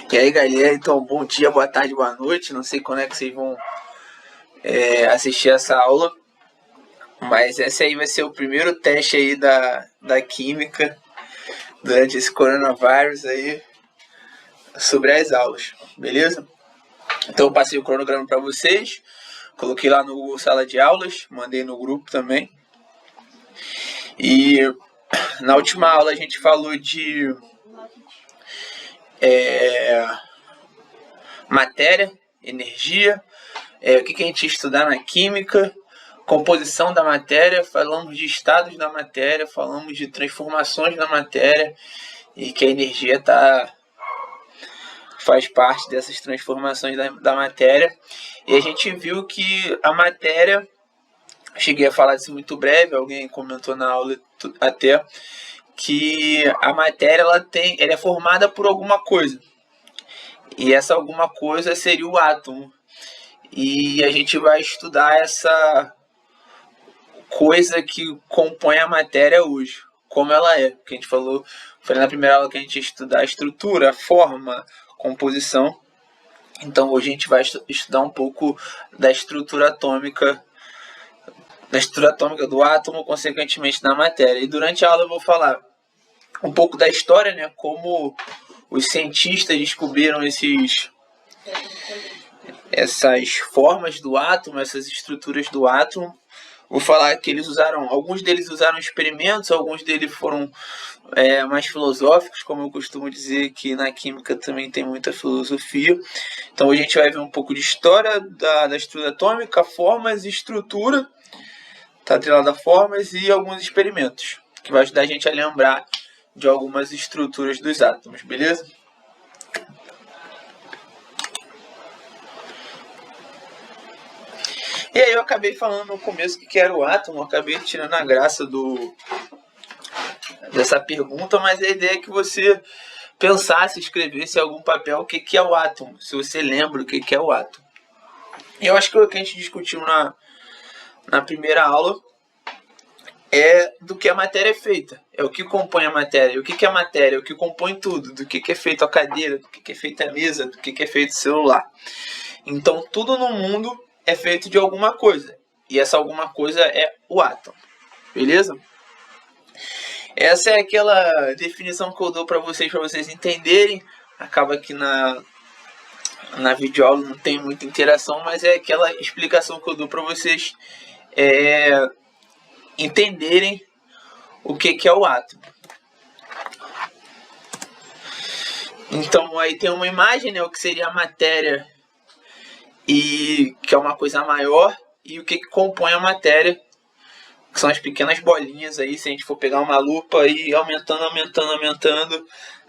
E aí, galera, então bom dia, boa tarde, boa noite. Não sei quando é que vocês vão assistir essa aula, mas esse aí vai ser o primeiro teste aí da química durante esse coronavírus aí sobre as aulas, beleza? Então eu passei o cronograma para vocês, coloquei lá no Google Sala de Aulas, mandei no grupo também. E na última aula a gente falou de matéria, energia, o que a gente ia estudar na química, composição da matéria, falamos de estados da matéria, falamos de transformações da matéria e que a energia faz parte dessas transformações da matéria. E a gente viu que a matéria, cheguei a falar disso muito breve, alguém comentou na aula até, que a matéria ela é formada por alguma coisa. E essa alguma coisa seria o átomo. E a gente vai estudar essa coisa que compõe a matéria hoje, como ela é. Que a gente falou, foi na primeira aula que a gente ia estudar a estrutura, a forma, composição. Então hoje a gente vai estudar um pouco da estrutura atômica do átomo, consequentemente da matéria. E durante a aula eu vou falar um pouco da história, né, como os cientistas descobriram essas formas do átomo, essas estruturas do átomo. Vou falar que alguns deles usaram experimentos, alguns deles foram mais filosóficos, como eu costumo dizer que na química também tem muita filosofia. Então a gente vai ver um pouco de história da estrutura atômica, formas e estrutura, tá atrelada a formas e alguns experimentos, que vai ajudar a gente a lembrar de algumas estruturas dos átomos, beleza? E aí eu acabei falando no começo que era o átomo, acabei tirando a graça dessa pergunta, mas a ideia é que você pensasse, escrevesse em algum papel o que é o átomo, se você lembra o que é o átomo. E eu acho que o que a gente discutiu na primeira aula é do que a matéria é feita, é o que compõe a matéria. O que é a matéria? É o que compõe tudo, do que é feito a cadeira, do que é feita a mesa, do que é feito o celular. Então tudo no mundo é feito de alguma coisa, e essa alguma coisa é o átomo, beleza? Essa é aquela definição que eu dou para vocês entenderem. Acaba que na videoaula não tem muita interação, mas é aquela explicação que eu dou para vocês entenderem o que é o átomo. Então aí tem uma imagem, né, o que seria a matéria, e que é uma coisa maior, e o que compõe a matéria, que são as pequenas bolinhas aí. Se a gente for pegar uma lupa e aumentando,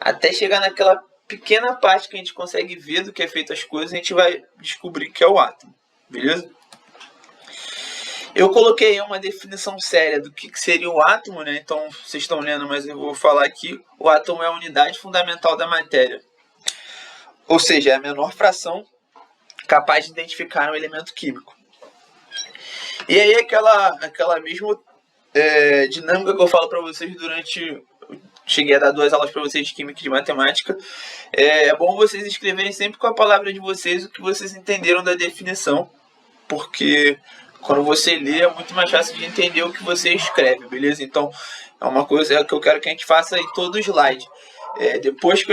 até chegar naquela pequena parte que a gente consegue ver do que é feito as coisas, a gente vai descobrir que é o átomo, beleza? Eu coloquei uma definição séria do que seria o átomo, né? Então vocês estão lendo, mas eu vou falar aqui. O átomo é a unidade fundamental da matéria, ou seja, é a menor fração capaz de identificar um elemento químico. E aí aquela mesma dinâmica que eu falo para vocês cheguei a dar 2 aulas para vocês de química e de matemática. É bom vocês escreverem sempre com a palavra de vocês o que vocês entenderam da definição, porque quando você lê é muito mais fácil de entender o que você escreve, beleza? Então é uma coisa que eu quero que a gente faça em todo o slide. Depois que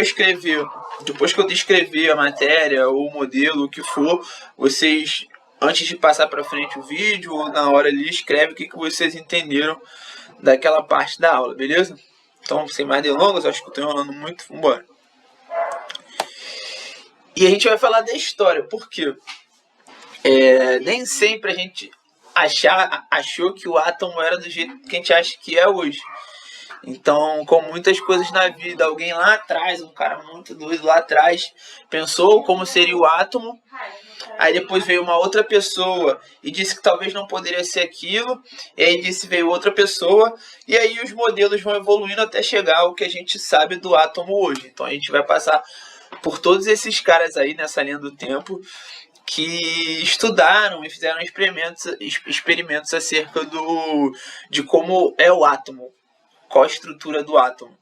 eu descrever a matéria ou o modelo, o que for, vocês, antes de passar para frente o vídeo ou na hora ali, escreve o que vocês entenderam daquela parte da aula, beleza? Então, sem mais delongas, acho que eu estou enrolando muito, vamos embora. E a gente vai falar da história, porque nem sempre a gente achou que o átomo era do jeito que a gente acha que é hoje. Então, como muitas coisas na vida, alguém lá atrás, um cara muito doido lá atrás, pensou como seria o átomo. Aí depois veio uma outra pessoa e disse que talvez não poderia ser aquilo. E aí veio outra pessoa. E aí os modelos vão evoluindo até chegar ao que a gente sabe do átomo hoje. Então a gente vai passar por todos esses caras aí nessa linha do tempo que estudaram e fizeram experimentos acerca de como é o átomo, qual a estrutura do átomo.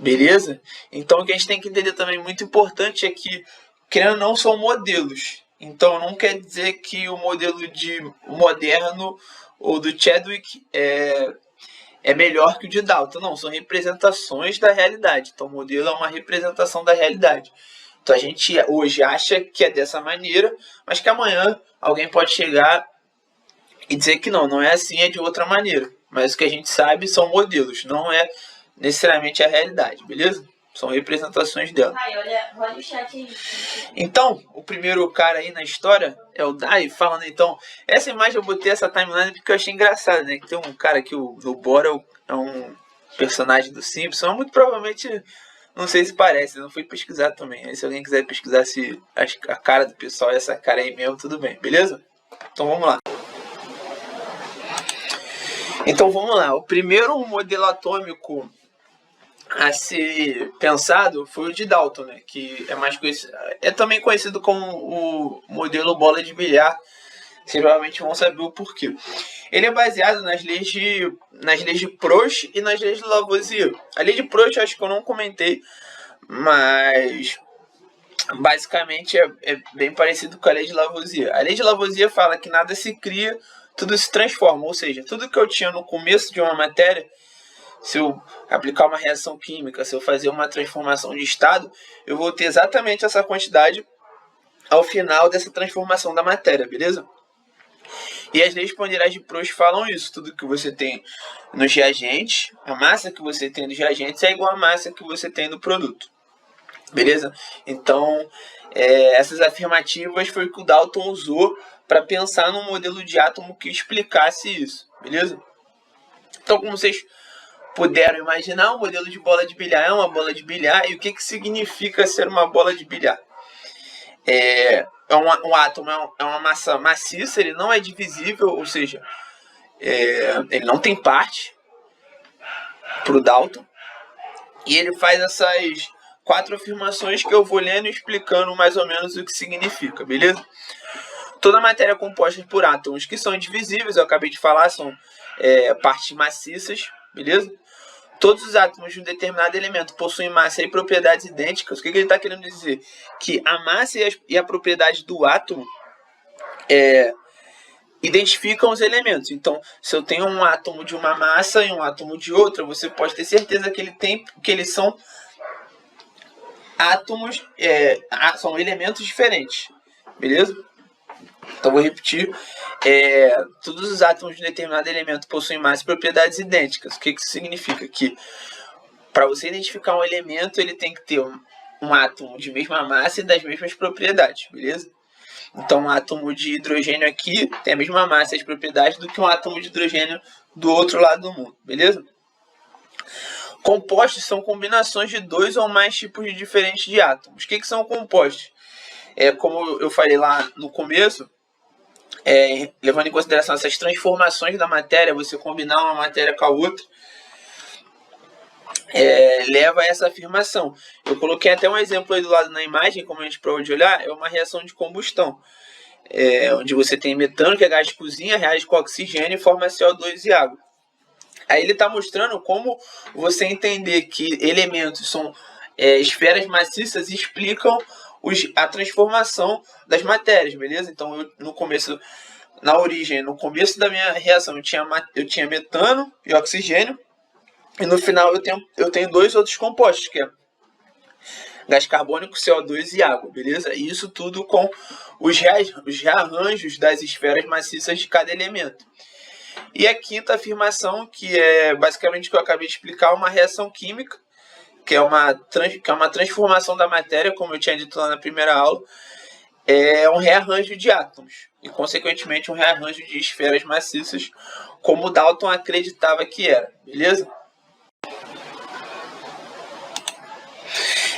Beleza? Então o que a gente tem que entender também muito importante é que, querendo ou não, são modelos. Então não quer dizer que o modelo de moderno ou do Chadwick é melhor que o de Dalton. Não, são representações da realidade. Então o modelo é uma representação da realidade. Então a gente hoje acha que é dessa maneira, mas que amanhã alguém pode chegar e dizer que não é assim, é de outra maneira. Mas o que a gente sabe são modelos, não é necessariamente a realidade, beleza? São representações dela. Ai, olha o chat aí. Então, o primeiro cara aí na história é o Dai, falando então. Essa imagem eu botei essa timeline porque eu achei engraçado, né? Que tem um cara aqui, o Bora, é um personagem do Simpsons, muito provavelmente. Não sei se parece, não fui pesquisar também. Aí se alguém quiser pesquisar se a cara do pessoal é essa cara aí mesmo, tudo bem, beleza? Então vamos lá. Então vamos lá. O primeiro modelo atômico a ser pensado foi o de Dalton, né? Que é mais conhecido, é também conhecido como o modelo bola de bilhar. Vocês provavelmente vão saber o porquê. Ele é baseado nas leis de Proust e nas leis de Lavoisier. A lei de Proust eu acho que eu não comentei, mas basicamente é bem parecido com a lei de Lavoisier. A lei de Lavoisier fala que nada se cria, tudo se transforma. Ou seja, tudo que eu tinha no começo de uma matéria, se eu aplicar uma reação química, se eu fazer uma transformação de estado, eu vou ter exatamente essa quantidade ao final dessa transformação da matéria, beleza? E as leis ponderais de Proust falam isso. Tudo que você tem nos reagentes, a massa que você tem nos reagentes é igual à massa que você tem no produto. Beleza? Então, essas afirmativas foi o que o Dalton usou para pensar num modelo de átomo que explicasse isso. Beleza? Então, como vocês puderam imaginar, o modelo de bola de bilhar é uma bola de bilhar. E o que significa ser uma bola de bilhar? Um átomo é uma massa maciça, ele não é divisível, ou seja, ele não tem parte para o Dalton. E ele faz essas 4 afirmações que eu vou lendo e explicando mais ou menos o que significa, beleza? Toda matéria é composta por átomos que são indivisíveis, eu acabei de falar, são partes maciças, beleza? Todos os átomos de um determinado elemento possuem massa e propriedades idênticas. O que ele está querendo dizer? Que a massa e a propriedade do átomo identificam os elementos. Então, se eu tenho um átomo de uma massa e um átomo de outra, você pode ter certeza que eles são átomos, são elementos diferentes. Beleza? Então, vou repetir. Todos os átomos de um determinado elemento possuem massa e propriedades idênticas. O que isso significa? Que para você identificar um elemento, ele tem que ter um átomo de mesma massa e das mesmas propriedades, beleza? Então, um átomo de hidrogênio aqui tem a mesma massa e as propriedades do que um átomo de hidrogênio do outro lado do mundo, beleza? Compostos são combinações de 2 ou mais tipos diferentes de átomos. O que são compostos? Como eu falei lá no começo, levando em consideração essas transformações da matéria, você combinar uma matéria com a outra, leva a essa afirmação. Eu coloquei até um exemplo aí do lado na imagem, como a gente pode olhar, é uma reação de combustão, onde você tem metano, que é gás de cozinha, reage com oxigênio e forma CO2 e água. Aí ele está mostrando como você entender que elementos são esferas maciças e explicam a transformação das matérias, beleza? Então, no começo da minha reação, eu tinha metano e oxigênio, e no final eu tenho 2 outros compostos, que é gás carbônico, CO2 e água, beleza? E isso tudo com os rearranjos das esferas maciças de cada elemento. E a quinta afirmação, que é basicamente o que eu acabei de explicar, uma reação química, que é uma transformação da matéria, como eu tinha dito lá na primeira aula, é um rearranjo de átomos e, consequentemente, um rearranjo de esferas maciças, como Dalton acreditava que era, beleza?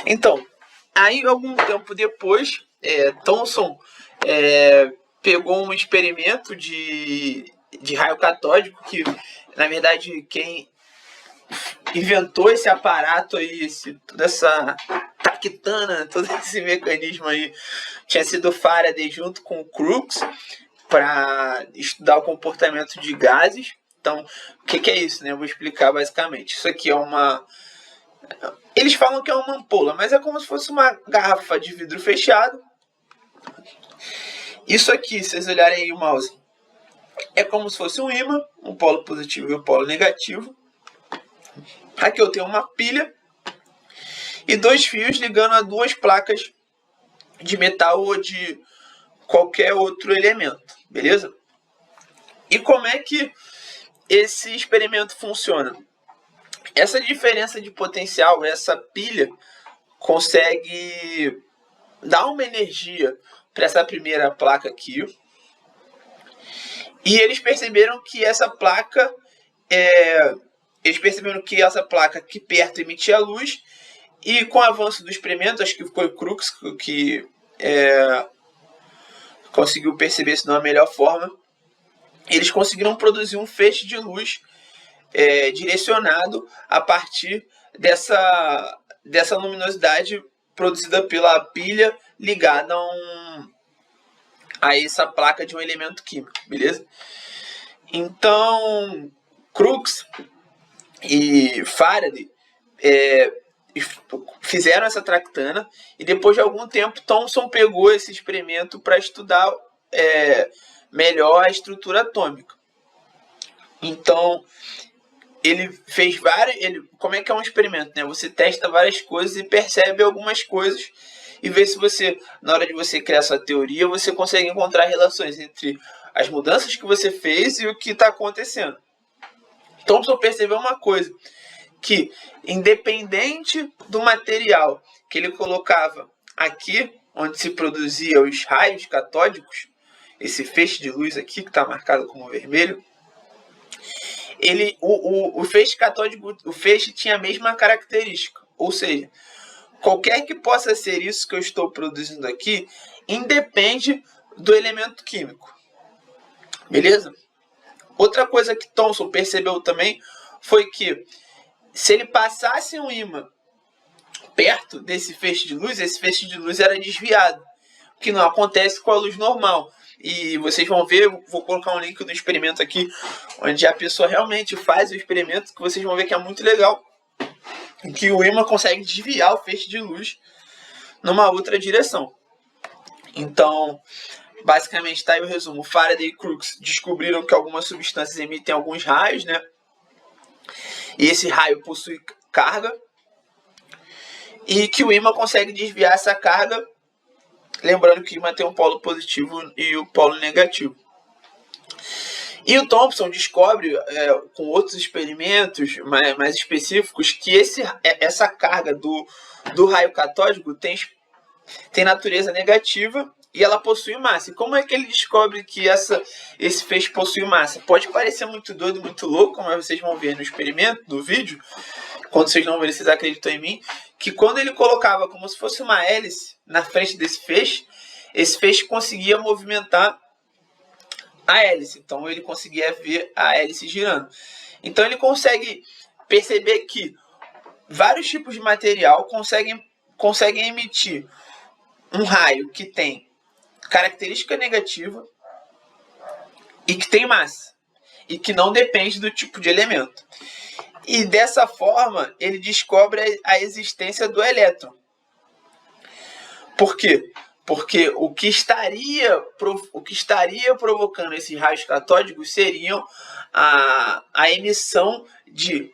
Então, aí algum tempo depois, Thomson pegou um experimento de raio catódico, que na verdade quem inventou esse aparato aí, toda essa taquitana, todo esse mecanismo aí, tinha sido Faraday junto com o Crookes, para estudar o comportamento de gases. Então, o que é isso, né? Eu vou explicar basicamente. Isso aqui é uma Eles falam que é uma ampola, mas é como se fosse uma garrafa de vidro fechado. Isso aqui, se vocês olharem aí o mouse, é como se fosse um ímã, um polo positivo e um polo negativo. Aqui eu tenho uma pilha e 2 fios ligando a 2 placas de metal ou de qualquer outro elemento, beleza? E como é que esse experimento funciona? Essa diferença de potencial, essa pilha, consegue dar uma energia para essa primeira placa aqui. E eles perceberam que essa placa aqui perto emitia luz. E com o avanço do experimento, acho que foi o Crookes que conseguiu perceber isso de uma melhor forma. Eles conseguiram produzir um feixe de luz direcionado a partir dessa luminosidade produzida pela pilha ligada a essa placa de um elemento químico, beleza? Então, Crookes e Faraday fizeram essa tractana e depois de algum tempo Thomson pegou esse experimento para estudar melhor a estrutura atômica. Então, ele fez como é que é um experimento, né? Você testa várias coisas e percebe algumas coisas e vê se você, na hora de você criar sua teoria, você consegue encontrar relações entre as mudanças que você fez e o que está acontecendo. Thomson percebeu uma coisa, que independente do material que ele colocava aqui, onde se produzia os raios catódicos, esse feixe de luz aqui que está marcado como vermelho, o feixe catódico, o feixe tinha a mesma característica, ou seja, qualquer que possa ser isso que eu estou produzindo aqui, independe do elemento químico, beleza? Outra coisa que Thomson percebeu também foi que se ele passasse um ímã perto desse feixe de luz, esse feixe de luz era desviado, o que não acontece com a luz normal. E vocês vão ver, vou colocar um link no experimento aqui, onde a pessoa realmente faz o experimento, que vocês vão ver que é muito legal, que o ímã consegue desviar o feixe de luz numa outra direção. Então, basicamente está aí o resumo. Faraday e Crookes descobriram que algumas substâncias emitem alguns raios, né? E esse raio possui carga, e que o ímã consegue desviar essa carga, lembrando que o ímã tem um polo positivo e o polo negativo. E o Thomson descobre, com outros experimentos mais específicos, que essa carga do raio catódico tem natureza negativa e ela possui massa. E como é que ele descobre que esse feixe possui massa? Pode parecer muito doido, muito louco, mas vocês vão ver no experimento, no vídeo, quando vocês não verem, vocês acreditam em mim, que quando ele colocava como se fosse uma hélice na frente desse feixe, esse feixe conseguia movimentar a hélice. Então ele conseguia ver a hélice girando. Então ele consegue perceber que vários tipos de material conseguem emitir um raio que tem característica negativa e que tem massa e que não depende do tipo de elemento. E dessa forma ele descobre a existência do elétron. Por quê? Porque o que estaria provocando esses raios catódicos seriam a emissão de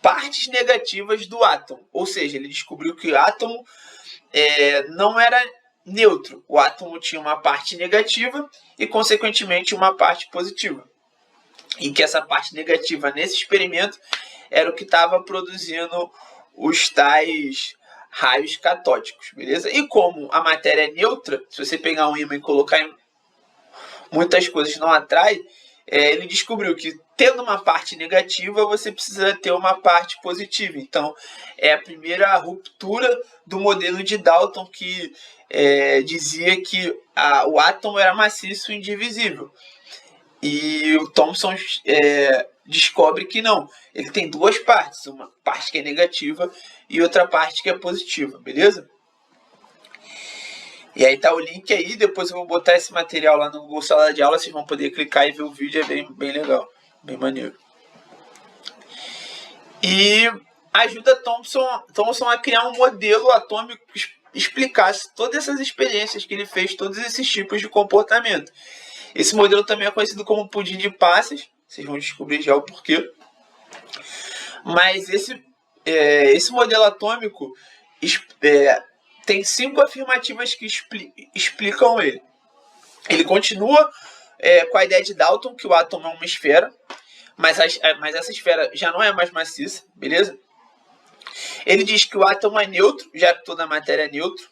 partes negativas do átomo. Ou seja, ele descobriu que o átomo não era neutro. O átomo tinha uma parte negativa e, consequentemente, uma parte positiva. E que essa parte negativa, nesse experimento, era o que estava produzindo os tais raios catódicos, beleza? E como a matéria é neutra, se você pegar um ímã e colocar em muitas coisas não atrai, ele descobriu que tendo uma parte negativa, você precisa ter uma parte positiva. Então, é a primeira ruptura do modelo de Dalton que dizia que o átomo era maciço e indivisível. E o Thomson descobre que não. Ele tem duas partes, uma parte que é negativa e outra parte que é positiva, beleza? E aí tá o link aí, depois eu vou botar esse material lá no Google Sala de Aula, vocês vão poder clicar e ver o vídeo, é bem legal, bem maneiro. E ajuda Thomson a criar um modelo atômico que explicasse todas essas experiências que ele fez, todos esses tipos de comportamento. Esse modelo também é conhecido como pudim de passas, vocês vão descobrir já o porquê. Mas esse modelo atômico tem 5 afirmativas que explicam ele. Ele continua com a ideia de Dalton, que o átomo é uma esfera, mas essa esfera já não é mais maciça, beleza? Ele diz que o átomo é neutro, já que toda a matéria é neutro.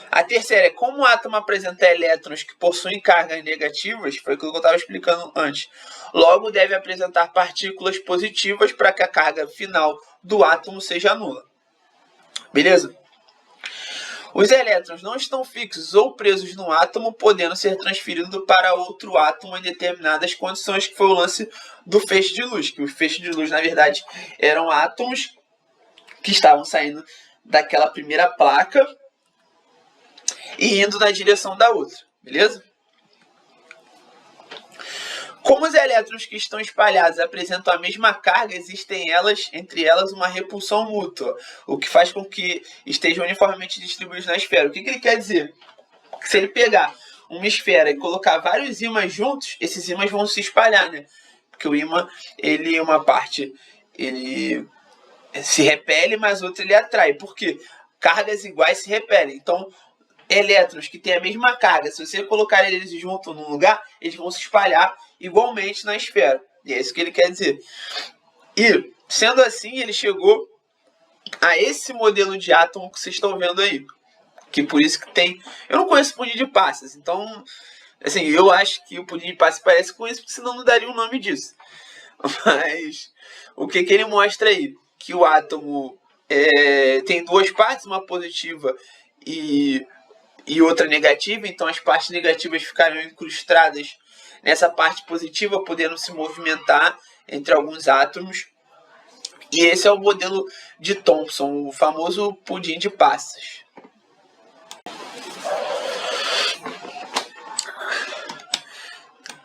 A terceira é como o átomo apresenta elétrons que possuem cargas negativas, foi aquilo que eu estava explicando antes. Logo, deve apresentar partículas positivas para que a carga final do átomo seja nula. Beleza? Os elétrons não estão fixos ou presos no átomo, podendo ser transferidos para outro átomo em determinadas condições, que foi o lance do feixe de luz. Que os feixes de luz, na verdade, eram átomos que estavam saindo daquela primeira placa e indo na direção da outra, beleza? Como os elétrons que estão espalhados apresentam a mesma carga, existem entre elas uma repulsão mútua, o que faz com que estejam uniformemente distribuídos na esfera. O que ele quer dizer? Que se ele pegar uma esfera e colocar vários ímãs juntos, esses ímãs vão se espalhar, né? Porque o ímã, uma parte, ele se repele, mas outra ele atrai. Por quê? Cargas iguais se repelem. Então, elétrons que têm a mesma carga, se você colocar eles juntos num lugar, eles vão se espalhar igualmente na esfera. E é isso que ele quer dizer. E, sendo assim, ele chegou a esse modelo de átomo que vocês estão vendo aí. Que por isso que tem... Eu não conheço pudim de passas, então... Assim, eu acho que o pudim de passas parece com isso, porque senão não daria o nome disso. Mas, o que ele mostra aí? Que o átomo tem 2 partes, uma positiva e outra negativa, então as partes negativas ficariam incrustadas nessa parte positiva, podendo se movimentar entre alguns átomos. E esse é o modelo de Thomson, o famoso pudim de passas.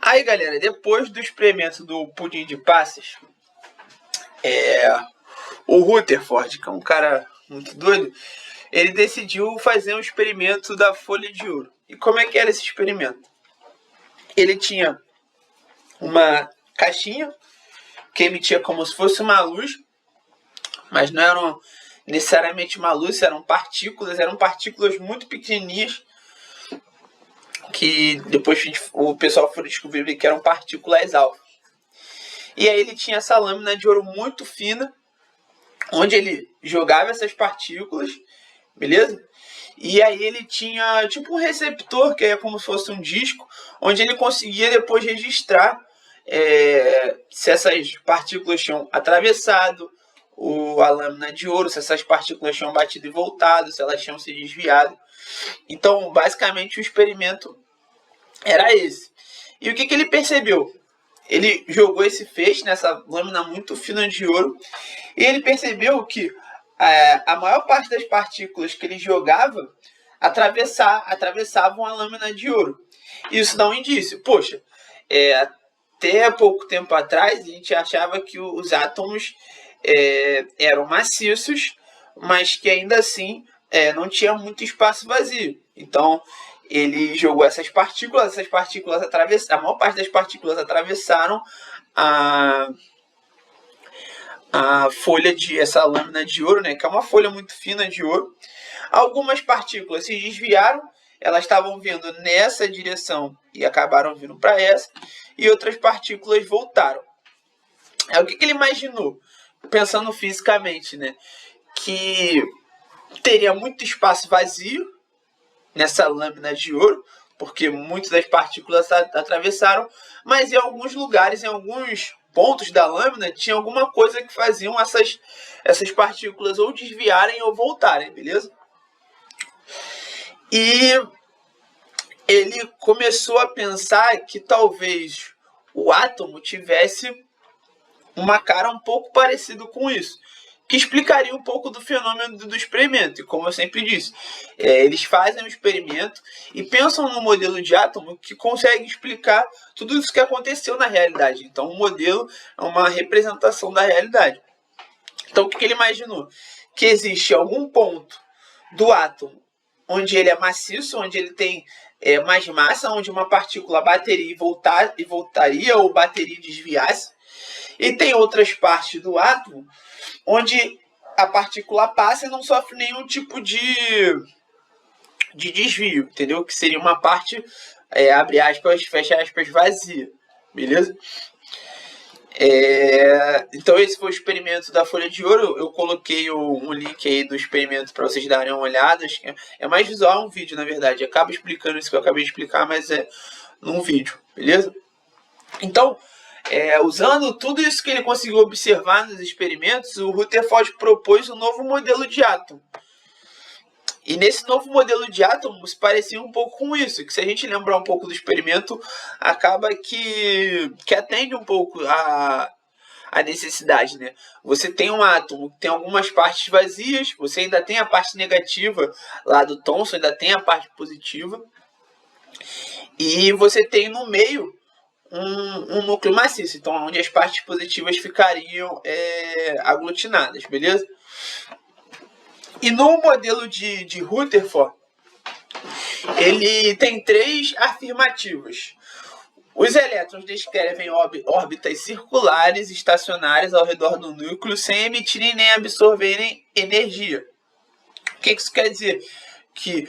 Aí, galera, depois do experimento do pudim de passas, o Rutherford, que é um cara muito doido, ele decidiu fazer um experimento da folha de ouro. E como é que era esse experimento? Ele tinha uma caixinha que emitia como se fosse uma luz, mas não eram necessariamente uma luz, eram partículas muito pequenininhas, que depois o pessoal foi descobrir que eram partículas alfa. E aí ele tinha essa lâmina de ouro muito fina, onde ele jogava essas partículas, beleza? E aí ele tinha tipo um receptor, que é como se fosse um disco, onde ele conseguia depois registrar se essas partículas tinham atravessado a lâmina de ouro, se essas partículas tinham batido e voltado, se elas tinham se desviado. Então, basicamente, o experimento era esse. E o que ele percebeu? Ele jogou esse feixe nessa lâmina muito fina de ouro e ele percebeu que a maior parte das partículas que ele jogava atravessavam a lâmina de ouro. Isso dá um indício. Poxa, até pouco tempo atrás a gente achava que os átomos eram maciços, mas que ainda assim não tinha muito espaço vazio. Então ele jogou essas partículas a maior parte das partículas atravessaram essa lâmina de ouro, né, que é uma folha muito fina de ouro. Algumas partículas se desviaram, elas estavam vindo nessa direção e acabaram vindo para essa, e outras partículas voltaram. O que ele imaginou, pensando fisicamente, né, que teria muito espaço vazio nessa lâmina de ouro, porque muitas das partículas atravessaram, mas em alguns lugares, em alguns pontos da lâmina, tinha alguma coisa que faziam essas partículas ou desviarem ou voltarem, beleza? E ele começou a pensar que talvez o átomo tivesse uma cara um pouco parecida com isso, que explicaria um pouco do fenômeno do experimento. E como eu sempre disse, eles fazem um experimento e pensam no modelo de átomo que consegue explicar tudo isso que aconteceu na realidade. Então o modelo é uma representação da realidade. Então o que ele imaginou? Que existe algum ponto do átomo onde ele é maciço, onde ele tem mais massa, onde uma partícula bateria e voltaria, ou bateria e desviasse. E tem outras partes do átomo onde a partícula passa e não sofre nenhum tipo de desvio, entendeu? Que seria uma parte, abre aspas, fecha aspas, vazia, beleza? Então esse foi o experimento da folha de ouro. Eu coloquei um link aí do experimento para vocês darem uma olhada. É mais visual, um vídeo na verdade. Acaba explicando isso que eu acabei de explicar, mas é num vídeo, beleza? Então, usando tudo isso que ele conseguiu observar nos experimentos, o Rutherford propôs um novo modelo de átomo. E nesse novo modelo de átomo se parecia um pouco com isso, que se a gente lembrar um pouco do experimento, acaba que atende um pouco a necessidade, né? Você tem um átomo que tem algumas partes vazias, você ainda tem a parte negativa lá do Thomson, ainda tem a parte positiva, e você tem no meio um núcleo maciço, então onde as partes positivas ficariam aglutinadas, beleza? E no modelo de Rutherford, ele tem 3 afirmativas. Os elétrons descrevem órbitas circulares estacionárias ao redor do núcleo sem emitirem nem absorverem energia. O que isso quer dizer? Que,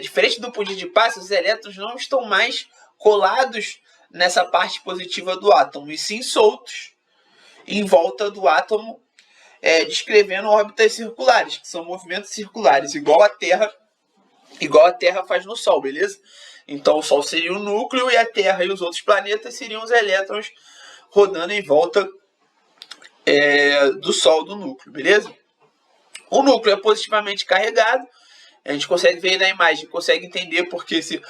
diferente do punho de passa, os elétrons não estão mais colados nessa parte positiva do átomo, e sim soltos em volta do átomo, descrevendo órbitas circulares, que são movimentos circulares, igual a Terra faz no Sol, beleza? Então o Sol seria o núcleo e a Terra e os outros planetas seriam os elétrons rodando em volta do Sol, do núcleo, beleza? O núcleo é positivamente carregado, a gente consegue ver na imagem, consegue entender porque se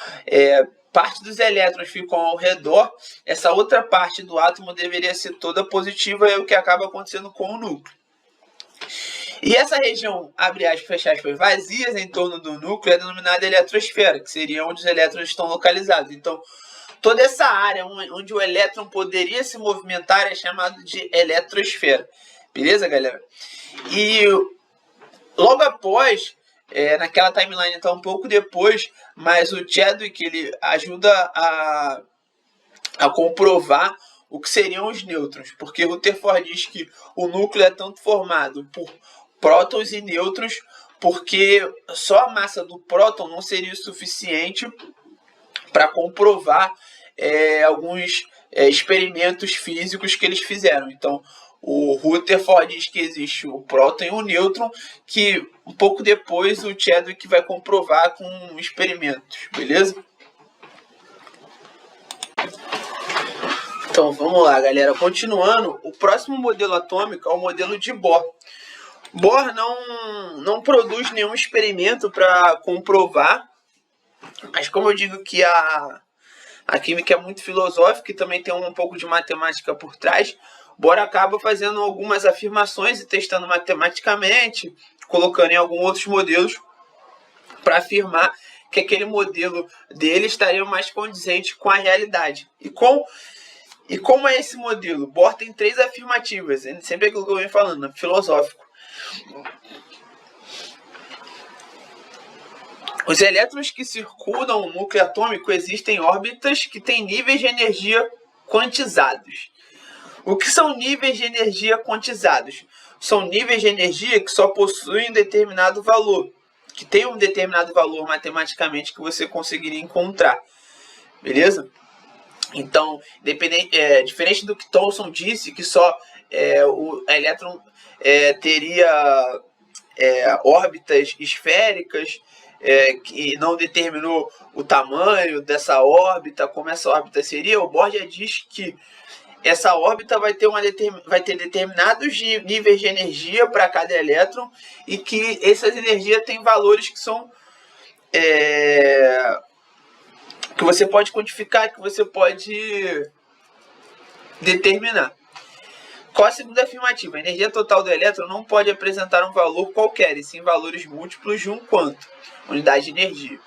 parte dos elétrons ficam ao redor, essa outra parte do átomo deveria ser toda positiva, é o que acaba acontecendo com o núcleo. E essa região, abre aspas, fecha aspas, vazias em torno do núcleo é denominada eletrosfera, que seria onde os elétrons estão localizados. Então, toda essa área onde o elétron poderia se movimentar é chamado de eletrosfera. Beleza, galera? E logo após, naquela timeline, então um pouco depois, mas o Chadwick ele ajuda a comprovar o que seriam os nêutrons, porque Rutherford diz que o núcleo é tanto formado por prótons e nêutrons, porque só a massa do próton não seria o suficiente para comprovar alguns experimentos físicos que eles fizeram. Então, o Rutherford diz que existe o próton e o nêutron, que um pouco depois o Chadwick vai comprovar com experimentos, beleza? Então vamos lá, galera. Continuando, o próximo modelo atômico é o modelo de Bohr. Bohr não produz nenhum experimento para comprovar, mas como eu digo que a química é muito filosófica e também tem um pouco de matemática por trás, Bohr acaba fazendo algumas afirmações e testando matematicamente, colocando em alguns outros modelos para afirmar que aquele modelo dele estaria mais condizente com a realidade. E como é esse modelo? Bohr tem 3 afirmativas, sempre aquilo que eu venho falando, filosófico. Os elétrons que circundam o núcleo atômico existem em órbitas que têm níveis de energia quantizados. O que são níveis de energia quantizados? São níveis de energia que só possuem determinado valor, que tem um determinado valor matematicamente que você conseguiria encontrar, beleza? Então, diferente do que Thomson disse, que só o elétron teria órbitas esféricas, que não determinou o tamanho dessa órbita, como essa órbita seria, o Bohr já diz que essa órbita vai ter determinados níveis de energia para cada elétron e que essas energias têm valores que são que você pode quantificar, que você pode determinar. Qual a segunda afirmativa? A energia total do elétron não pode apresentar um valor qualquer, e sim valores múltiplos de um quanto, unidade de energia.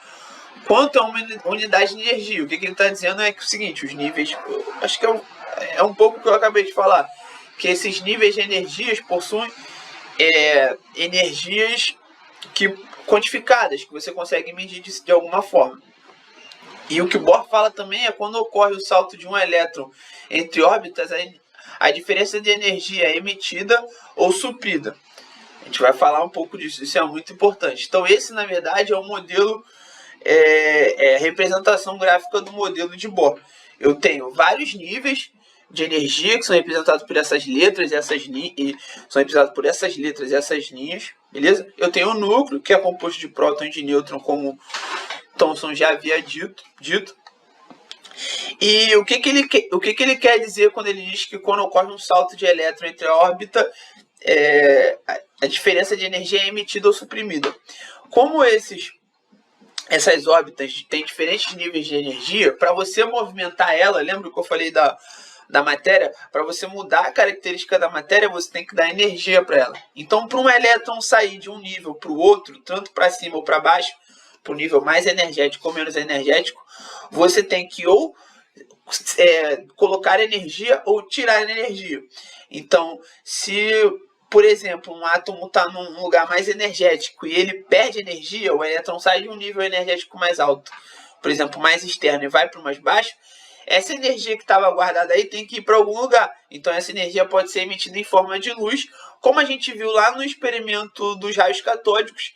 Quanto é uma unidade de energia? O que ele está dizendo é que o seguinte, os níveis, acho que é um pouco o que eu acabei de falar, que esses níveis de energias possuem energias quantificadas, que você consegue medir de alguma forma. E o que Bohr fala também é quando ocorre o salto de um elétron entre órbitas, a diferença de energia emitida ou suprida. A gente vai falar um pouco disso, isso é muito importante. Então esse, na verdade, é o modelo, representação gráfica do modelo de Bohr. Eu tenho vários níveis de energia que são representados por essas letras e essas linhas, beleza? Eu tenho o núcleo, que é composto de próton e de nêutron, como Thomson já havia dito. E o que ele quer dizer quando ele diz que quando ocorre um salto de elétron entre a órbita, a diferença de energia é emitida ou suprimida? Como essas órbitas têm diferentes níveis de energia, para você movimentar ela, lembra que eu falei da matéria? Para você mudar a característica da matéria, você tem que dar energia para ela. Então, para um elétron sair de um nível para o outro, tanto para cima ou para baixo, para o nível mais energético ou menos energético, você tem que ou colocar energia ou tirar energia. Então, se, por exemplo, um átomo está num lugar mais energético e ele perde energia, o elétron sai de um nível energético mais alto, por exemplo, mais externo, e vai para o mais baixo, essa energia que estava guardada aí tem que ir para algum lugar. Então essa energia pode ser emitida em forma de luz, como a gente viu lá no experimento dos raios catódicos,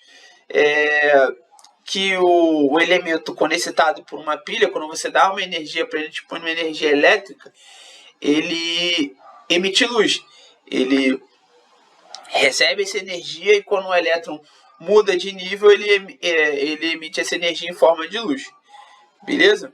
que o elemento, quando excitado por uma pilha, quando você dá uma energia para ele, tipo uma energia elétrica, ele emite luz. Ele recebe essa energia e quando o elétron muda de nível, ele emite essa energia em forma de luz. Beleza?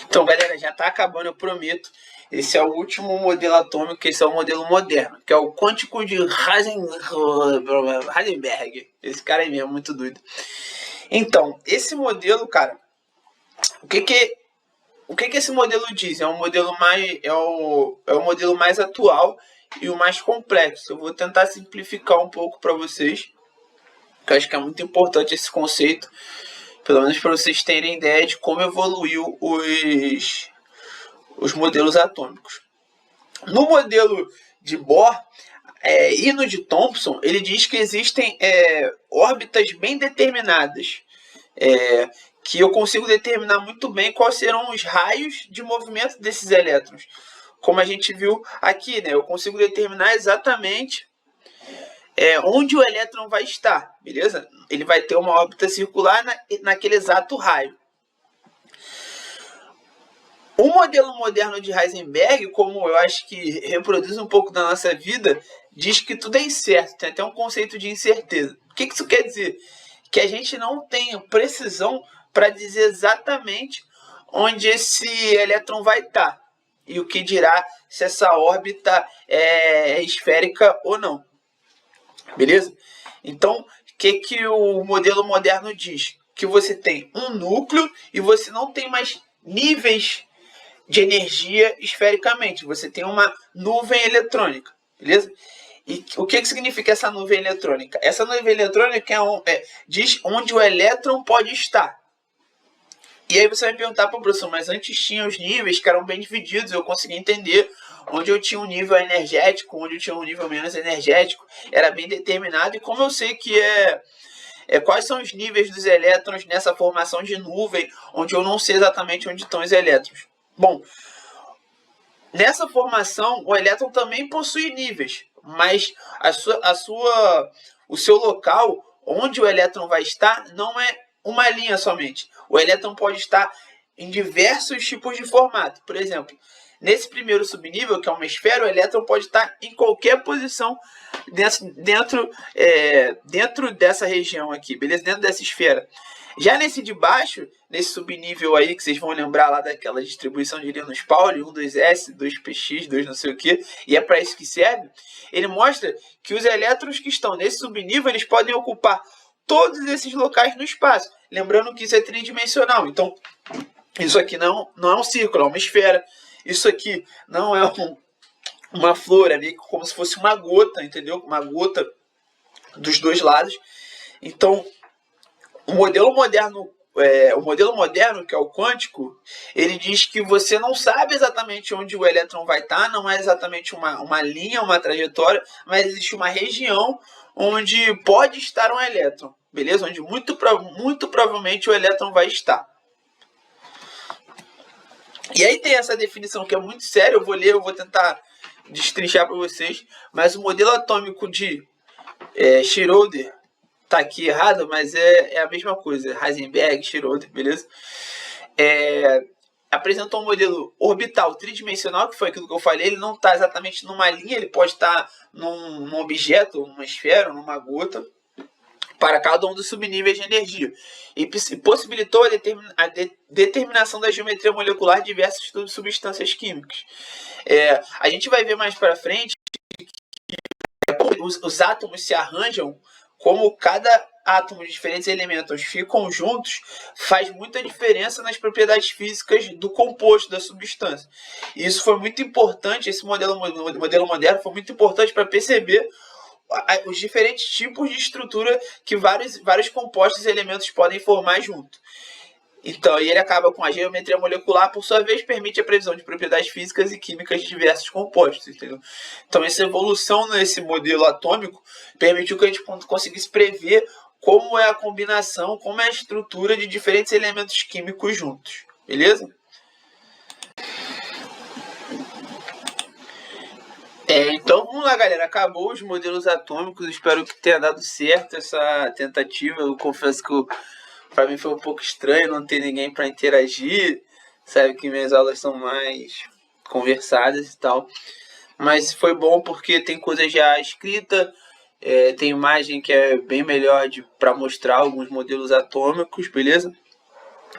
Então, galera, já está acabando, eu prometo. Esse é o último modelo atômico, esse é o modelo moderno, que é o quântico de Heisenberg. Esse cara aí mesmo, muito doido. Então, esse modelo, cara, o que esse modelo diz? É um modelo é o modelo mais atual e o mais complexo. Eu vou tentar simplificar um pouco para vocês, que eu acho que é muito importante esse conceito, pelo menos para vocês terem ideia de como evoluiu os modelos atômicos. No modelo de Bohr e no de Thomson, ele diz que existem órbitas bem determinadas, que eu consigo determinar muito bem quais serão os raios de movimento desses elétrons. Como a gente viu aqui, né, eu consigo determinar exatamente onde o elétron vai estar, beleza? Ele vai ter uma órbita circular naquele exato raio. O modelo moderno de Heisenberg, como eu acho que reproduz um pouco da nossa vida, diz que tudo é incerto, tem até um conceito de incerteza. O que isso quer dizer? Que a gente não tem precisão para dizer exatamente onde esse elétron vai estar, e o que dirá se essa órbita é esférica ou não. Beleza? Então, o que o modelo moderno diz? Que você tem um núcleo e você não tem mais níveis de energia esfericamente. Você tem uma nuvem eletrônica. Beleza? E o que significa essa nuvem eletrônica? Essa nuvem eletrônica diz onde o elétron pode estar. E aí você vai perguntar para o professor, mas antes tinha os níveis que eram bem divididos, eu conseguia entender onde eu tinha um nível energético, onde eu tinha um nível menos energético, era bem determinado. E como eu sei que quais são os níveis dos elétrons nessa formação de nuvem, onde eu não sei exatamente onde estão os elétrons? Bom, nessa formação, o elétron também possui níveis, mas o seu local, onde o elétron vai estar, não é uma linha somente. O elétron pode estar em diversos tipos de formato. Por exemplo, nesse primeiro subnível, que é uma esfera, o elétron pode estar em qualquer posição dentro dessa região aqui, beleza? Dentro dessa esfera. Já nesse de baixo, nesse subnível aí, que vocês vão lembrar lá daquela distribuição de Linus Pauling, 1, 2s, 2px, 2 não sei o que, e é para isso que serve, ele mostra que os elétrons que estão nesse subnível, eles podem ocupar todos esses locais no espaço. Lembrando que isso é tridimensional, então isso aqui não é um círculo, é uma esfera. Isso aqui não é uma flor, é meio como se fosse uma gota, entendeu? Uma gota dos dois lados. Então, o modelo moderno o modelo moderno, que é o quântico, ele diz que você não sabe exatamente onde o elétron vai estar, não é exatamente uma linha, uma trajetória, mas existe uma região onde pode estar um elétron, beleza? Onde muito provavelmente o elétron vai estar. E aí tem essa definição que é muito séria, eu vou ler, eu vou tentar destrinchar para vocês, mas o modelo atômico de Schrödinger tá aqui errado, mas é a mesma coisa, Heisenberg, Schrödinger, beleza? Apresentou um modelo orbital tridimensional, que foi aquilo que eu falei, ele não está exatamente numa linha, ele pode estar num objeto, numa esfera, numa gota, para cada um dos subníveis de energia, e possibilitou a determinação da geometria molecular de diversas substâncias químicas. A gente vai ver mais para frente que os átomos se arranjam, como cada átomo de diferentes elementos ficam juntos, faz muita diferença nas propriedades físicas do composto da substância. E isso foi muito importante, esse modelo moderno foi muito importante para perceber os diferentes tipos de estrutura que vários compostos e elementos podem formar junto. Então, ele acaba com a geometria molecular, por sua vez, permite a previsão de propriedades físicas e químicas de diversos compostos, entendeu? Então, essa evolução nesse modelo atômico permitiu que a gente conseguisse prever como é a combinação, como é a estrutura de diferentes elementos químicos juntos, beleza? Então vamos lá, galera, acabou os modelos atômicos, espero que tenha dado certo essa tentativa. Eu confesso que para mim foi um pouco estranho não ter ninguém para interagir, sabe que minhas aulas são mais conversadas e tal, mas foi bom porque tem coisa já escrita, tem imagem que é bem melhor para mostrar alguns modelos atômicos, beleza?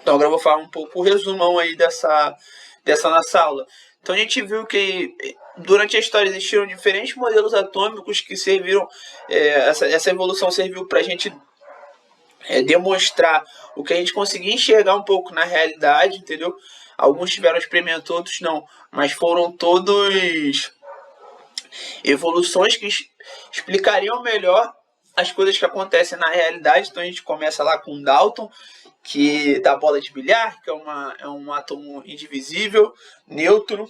Então agora eu vou falar um pouco o resumão aí dessa nossa aula. Então a gente viu que durante a história existiram diferentes modelos atômicos que serviram, essa evolução serviu para a gente demonstrar o que a gente conseguia enxergar um pouco na realidade, entendeu? Alguns tiveram experimento, outros não, mas foram todos evoluções que explicariam melhor as coisas que acontecem na realidade. Então a gente começa lá com Dalton, que da bola de bilhar, que é um átomo indivisível, nêutron,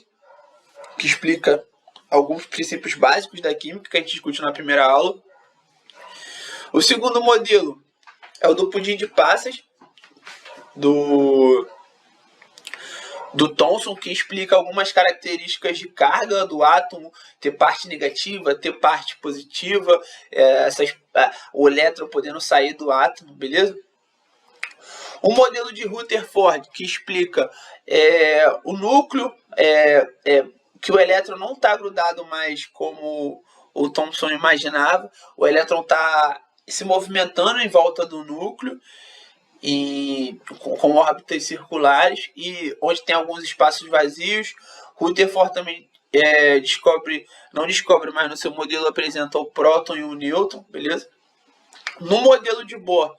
que explica alguns princípios básicos da química que a gente discute na primeira aula. O segundo modelo é o do pudim de passas, do Thomson, que explica algumas características de carga do átomo, ter parte negativa, ter parte positiva, o elétron podendo sair do átomo, beleza? O modelo de Rutherford, que explica o núcleo, que o elétron não está grudado mais como o Thomson imaginava, o elétron está se movimentando em volta do núcleo, com órbitas circulares, e onde tem alguns espaços vazios. Rutherford também não descobre, mas no seu modelo apresenta o próton e o nêutron, beleza? No modelo de Bohr,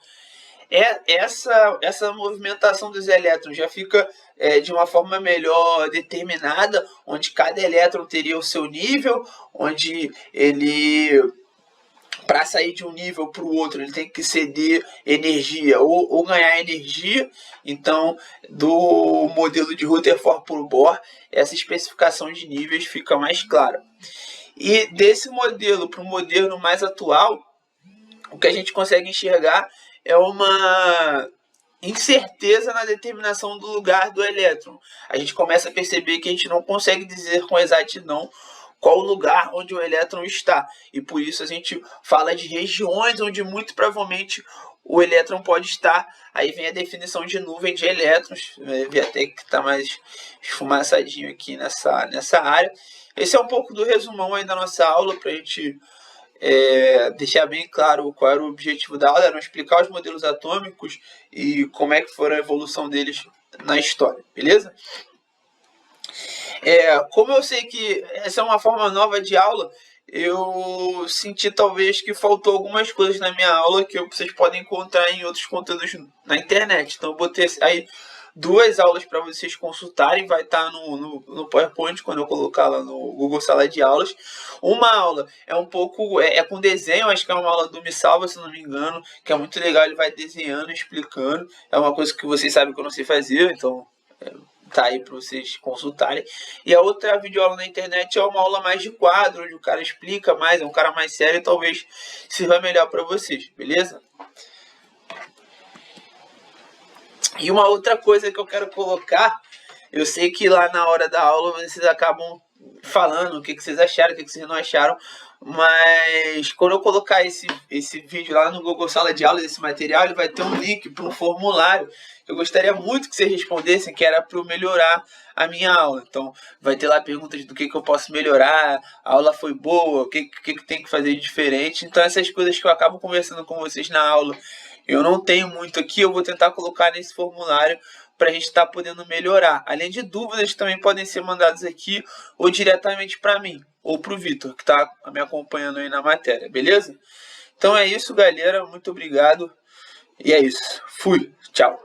essa movimentação dos elétrons já fica de uma forma melhor determinada, onde cada elétron teria o seu nível, onde ele, para sair de um nível para o outro, ele tem que ceder energia ou ganhar energia. Então, do modelo de Rutherford por Bohr, essa especificação de níveis fica mais clara. E desse modelo para o modelo mais atual, o que a gente consegue enxergar é uma incerteza na determinação do lugar do elétron. A gente começa a perceber que a gente não consegue dizer com exatidão qual o lugar onde o elétron está. E por isso a gente fala de regiões onde muito provavelmente o elétron pode estar. Aí vem a definição de nuvem de elétrons. Vê até que está mais esfumaçadinho aqui nessa área. Esse é um pouco do resumão aí da nossa aula, para a gente deixar bem claro qual era o objetivo da aula, era explicar os modelos atômicos e como é que foi a evolução deles na história, beleza? Como eu sei que essa é uma forma nova de aula, eu senti talvez que faltou algumas coisas na minha aula que vocês podem encontrar em outros conteúdos na internet. Então eu botei aí 2 aulas para vocês consultarem, vai estar no PowerPoint quando eu colocar lá no Google Sala de Aulas. Uma aula é um pouco, com desenho, acho que é uma aula do Me Salva, se não me engano, que é muito legal, ele vai desenhando, explicando, é uma coisa que vocês sabem que eu não sei fazer, então tá aí para vocês consultarem. E a outra videoaula na internet é uma aula mais de quadro, onde o cara explica mais, é um cara mais sério, e talvez sirva melhor para vocês, beleza? E uma outra coisa que eu quero colocar, eu sei que lá na hora da aula vocês acabam falando o que vocês acharam, o que vocês não acharam, mas quando eu colocar esse vídeo lá no Google Sala de Aula, esse material, ele vai ter um link para um formulário que eu gostaria muito que vocês respondessem, que era para eu melhorar a minha aula. Então vai ter lá perguntas do que eu posso melhorar, a aula foi boa, o que tem que fazer de diferente. Então essas coisas que eu acabo conversando com vocês na aula, eu não tenho muito aqui, eu vou tentar colocar nesse formulário para a gente estar podendo melhorar. Além de dúvidas, também podem ser mandadas aqui ou diretamente para mim, ou para o Vitor, que está me acompanhando aí na matéria, beleza? Então é isso, galera. Muito obrigado. E é isso. Fui. Tchau.